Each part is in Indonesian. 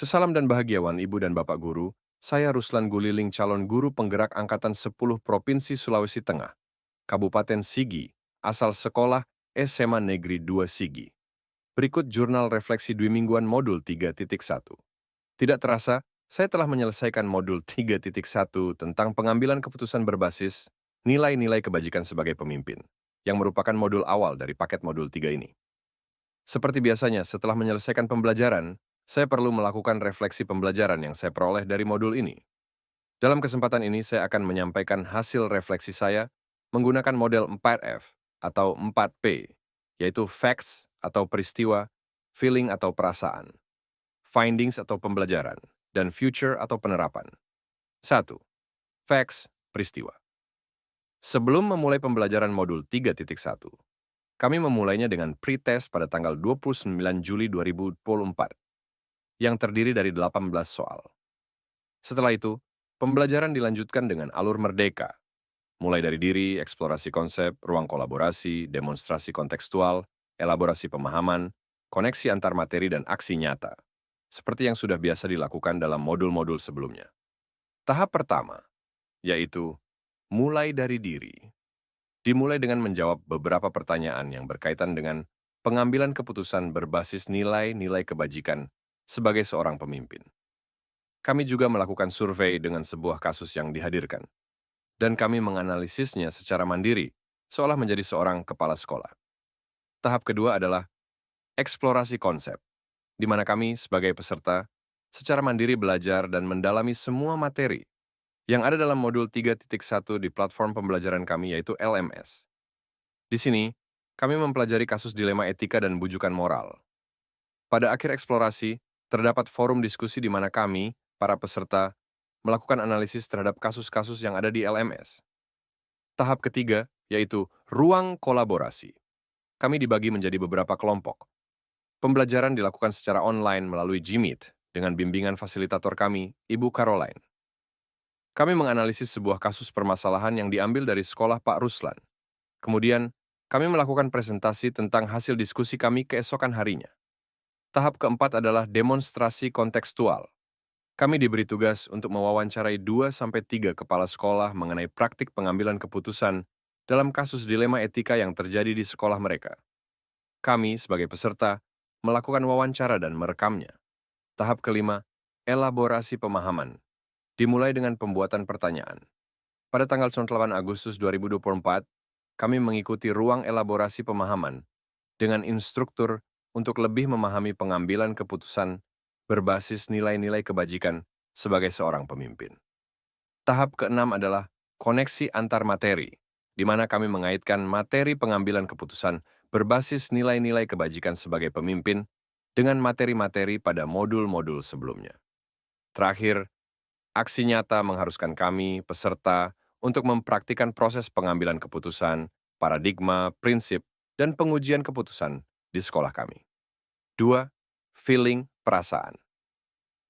Sesalam dan bahagiawan Ibu dan Bapak Guru, saya Ruslan Guliling calon guru penggerak Angkatan 10 Provinsi Sulawesi Tengah, Kabupaten Sigi, asal sekolah SMA Negeri 2 Sigi. Berikut jurnal refleksi dwi mingguan modul 3.1. Tidak terasa, saya telah menyelesaikan modul 3.1 tentang pengambilan keputusan berbasis nilai-nilai kebajikan sebagai pemimpin, yang merupakan modul awal dari paket modul 3 ini. Seperti biasanya, setelah menyelesaikan pembelajaran, saya perlu melakukan refleksi pembelajaran yang saya peroleh dari modul ini. Dalam kesempatan ini, saya akan menyampaikan hasil refleksi saya menggunakan model 4F atau 4P, yaitu facts atau peristiwa, feeling atau perasaan, findings atau pembelajaran, dan future atau penerapan. 1. Facts, peristiwa. Sebelum memulai pembelajaran modul 3.1, kami memulainya dengan pretest pada tanggal 29 Juli 2024, yang terdiri dari 18 soal. Setelah itu, pembelajaran dilanjutkan dengan alur merdeka, mulai dari diri, eksplorasi konsep, ruang kolaborasi, demonstrasi kontekstual, elaborasi pemahaman, koneksi antar materi dan aksi nyata, seperti yang sudah biasa dilakukan dalam modul-modul sebelumnya. Tahap pertama, yaitu mulai dari diri, dimulai dengan menjawab beberapa pertanyaan yang berkaitan dengan pengambilan keputusan berbasis nilai-nilai kebajikan sebagai seorang pemimpin. Kami juga melakukan survei dengan sebuah kasus yang dihadirkan, dan kami menganalisisnya secara mandiri, seolah menjadi seorang kepala sekolah. Tahap kedua adalah eksplorasi konsep, di mana kami sebagai peserta secara mandiri belajar dan mendalami semua materi yang ada dalam modul 3.1 di platform pembelajaran kami, yaitu LMS. Di sini, kami mempelajari kasus dilema etika dan bujukan moral. Pada akhir eksplorasi, terdapat forum diskusi di mana kami, para peserta, melakukan analisis terhadap kasus-kasus yang ada di LMS. Tahap ketiga, yaitu ruang kolaborasi. Kami dibagi menjadi beberapa kelompok. Pembelajaran dilakukan secara online melalui Gmeet dengan bimbingan fasilitator kami, Ibu Caroline. Kami menganalisis sebuah kasus permasalahan yang diambil dari sekolah Pak Ruslan. Kemudian, kami melakukan presentasi tentang hasil diskusi kami keesokan harinya. Tahap keempat adalah demonstrasi kontekstual. Kami diberi tugas untuk mewawancarai 2-3 kepala sekolah mengenai praktik pengambilan keputusan dalam kasus dilema etika yang terjadi di sekolah mereka. Kami, sebagai peserta, melakukan wawancara dan merekamnya. Tahap kelima, elaborasi pemahaman, dimulai dengan pembuatan pertanyaan. Pada tanggal 8 Agustus 2024, kami mengikuti ruang elaborasi pemahaman dengan instruktur untuk lebih memahami pengambilan keputusan berbasis nilai-nilai kebajikan sebagai seorang pemimpin. Tahap keenam adalah koneksi antar materi, di mana kami mengaitkan materi pengambilan keputusan berbasis nilai-nilai kebajikan sebagai pemimpin dengan materi-materi pada modul-modul sebelumnya. Terakhir, aksi nyata mengharuskan kami, peserta, untuk mempraktikkan proses pengambilan keputusan, paradigma, prinsip, dan pengujian keputusan di sekolah kami. 2. Feeling, perasaan.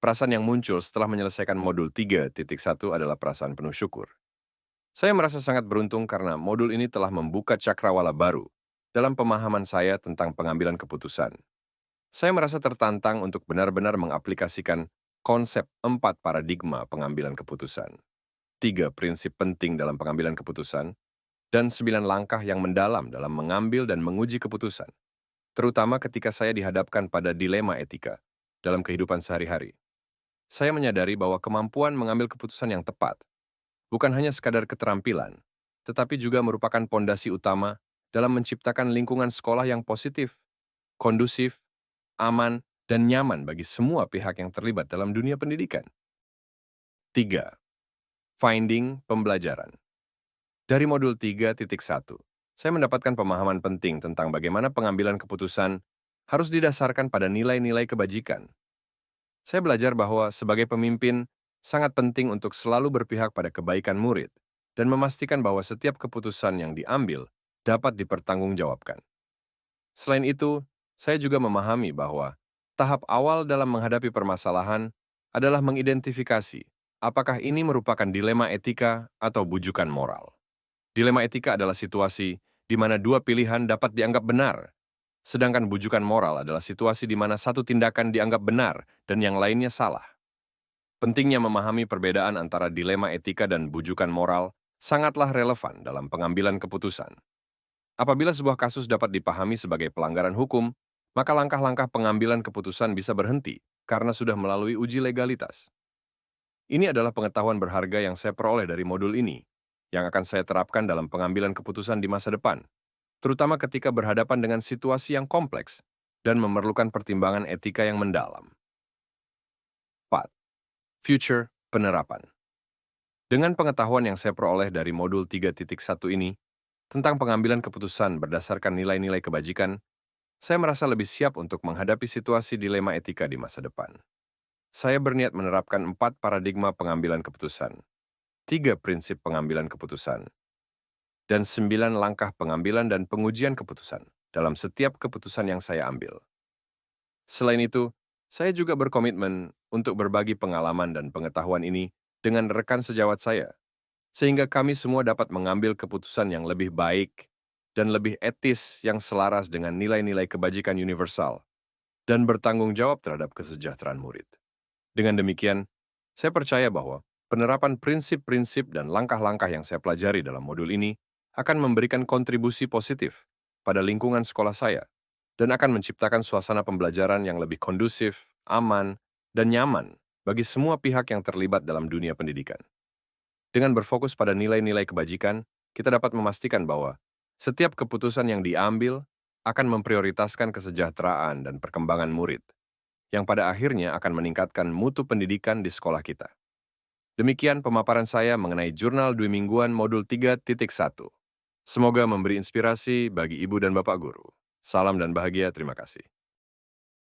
Perasaan yang muncul setelah menyelesaikan modul 3.1 adalah perasaan penuh syukur. Saya merasa sangat beruntung karena modul ini telah membuka cakrawala baru dalam pemahaman saya tentang pengambilan keputusan. Saya merasa tertantang untuk benar-benar mengaplikasikan konsep 4 paradigma pengambilan keputusan, 3 prinsip penting dalam pengambilan keputusan, dan 9 langkah yang mendalam dalam mengambil dan menguji keputusan, terutama ketika saya dihadapkan pada dilema etika dalam kehidupan sehari-hari. Saya menyadari bahwa kemampuan mengambil keputusan yang tepat bukan hanya sekadar keterampilan, tetapi juga merupakan pondasi utama dalam menciptakan lingkungan sekolah yang positif, kondusif, aman, dan nyaman bagi semua pihak yang terlibat dalam dunia pendidikan. 3. Finding pembelajaran. Dari modul 3.1, saya mendapatkan pemahaman penting tentang bagaimana pengambilan keputusan harus didasarkan pada nilai-nilai kebajikan. Saya belajar bahwa sebagai pemimpin, sangat penting untuk selalu berpihak pada kebaikan murid dan memastikan bahwa setiap keputusan yang diambil dapat dipertanggungjawabkan. Selain itu, saya juga memahami bahwa tahap awal dalam menghadapi permasalahan adalah mengidentifikasi apakah ini merupakan dilema etika atau bujukan moral. Dilema etika adalah situasi di mana dua pilihan dapat dianggap benar, Sedangkan bujukan moral adalah situasi di mana satu tindakan dianggap benar dan yang lainnya salah. Pentingnya memahami perbedaan antara dilema etika dan bujukan moral sangatlah relevan dalam pengambilan keputusan. Apabila sebuah kasus dapat dipahami sebagai pelanggaran hukum, maka langkah-langkah pengambilan keputusan bisa berhenti karena sudah melalui uji legalitas. Ini adalah pengetahuan berharga yang saya peroleh dari modul ini, yang akan saya terapkan dalam pengambilan keputusan di masa depan, terutama ketika berhadapan dengan situasi yang kompleks dan memerlukan pertimbangan etika yang mendalam. 4. Future penerapan. Dengan pengetahuan yang saya peroleh dari modul 3.1 ini, tentang pengambilan keputusan berdasarkan nilai-nilai kebajikan, saya merasa lebih siap untuk menghadapi situasi dilema etika di masa depan. Saya berniat menerapkan 4 paradigma pengambilan keputusan, 3 prinsip pengambilan keputusan, dan 9 langkah pengambilan dan pengujian keputusan dalam setiap keputusan yang saya ambil. Selain itu, saya juga berkomitmen untuk berbagi pengalaman dan pengetahuan ini dengan rekan sejawat saya, sehingga kami semua dapat mengambil keputusan yang lebih baik dan lebih etis yang selaras dengan nilai-nilai kebajikan universal dan bertanggung jawab terhadap kesejahteraan murid. Dengan demikian, saya percaya bahwa penerapan prinsip-prinsip dan langkah-langkah yang saya pelajari dalam modul ini akan memberikan kontribusi positif pada lingkungan sekolah saya dan akan menciptakan suasana pembelajaran yang lebih kondusif, aman, dan nyaman bagi semua pihak yang terlibat dalam dunia pendidikan. Dengan berfokus pada nilai-nilai kebajikan, kita dapat memastikan bahwa setiap keputusan yang diambil akan memprioritaskan kesejahteraan dan perkembangan murid, yang pada akhirnya akan meningkatkan mutu pendidikan di sekolah kita. Demikian pemaparan saya mengenai Jurnal Dwi Mingguan Modul 3.1. Semoga memberi inspirasi bagi Ibu dan Bapak Guru. Salam dan bahagia, terima kasih.